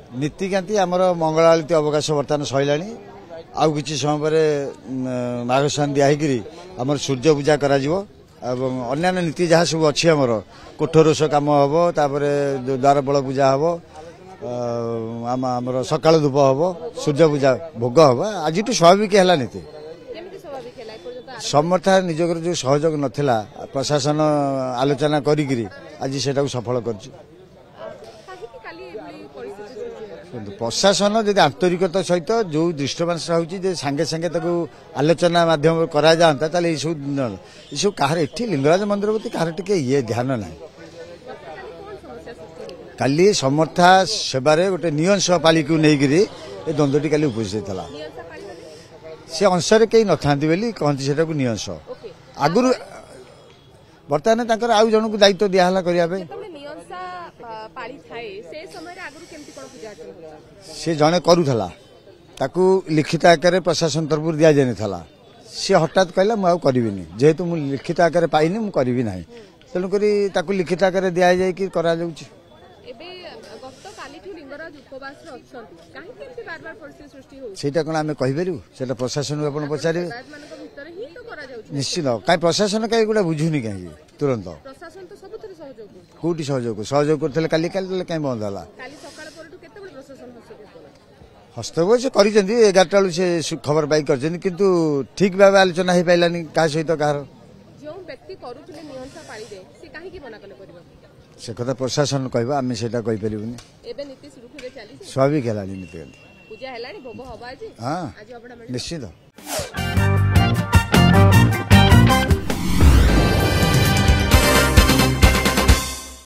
नीतिकांति आमर मंगलालित अवकाश बर्तमान सैलानी आउ किछि समय पर माघस्नान दियाकरी आमर सूर्य पूजा करा जिवो एवं अन्य नीति जहाँ सब अच्छी आमर कोठरोष काम हम द्वारबल पूजा हम आमर सकाल धूप हम सूर्य पूजा भोग हम आज स्वाभाविक है नीति समर्था निजकर जो सहयोग नथिला प्रशासन आलोचना करी आज सेटा सफल कर प्रशासन जब आंतरिकता सहित जो दृष्टमांस होगी सांगे सांगे आलोचना माध्यम करा जाता ताले ये सब कहार एठी लिंगराज मंदिर प्रति कहार टिके ये ध्यान ना काली समर्था सेवारे गोटे नियंस पाली को नहीं द्वंद्वटी काली उपस्थित था से अंशरे कई न था कहती से नियंस आगुरी बर्तमान आउ जन को दायित्व दिहला करने से जड़े करूला ताकू लिखित आकार प्रशासन तरफ दि जाता सी हठात कहला मुझे जेहेतु मुझे लिखित आकार पाइनी मुझे ना तेणुक लिखित आकार दि जाटा कौन आम कहीपर से प्रशासन को आप पचारे निश्चित कहीं प्रशासन कहीं गोटे बुझुनी कहीं तुरंत कौटी सहयोग करते कहीं बंद है हस्तक्षेप से कर 11टा से खबर पाई कर ठीक भाव आलोचना हो पारानी क्या सहित कहार से कथा प्रशासन कह आम से कहीपर स्वाभाविक है नीति हाँ निश्चित।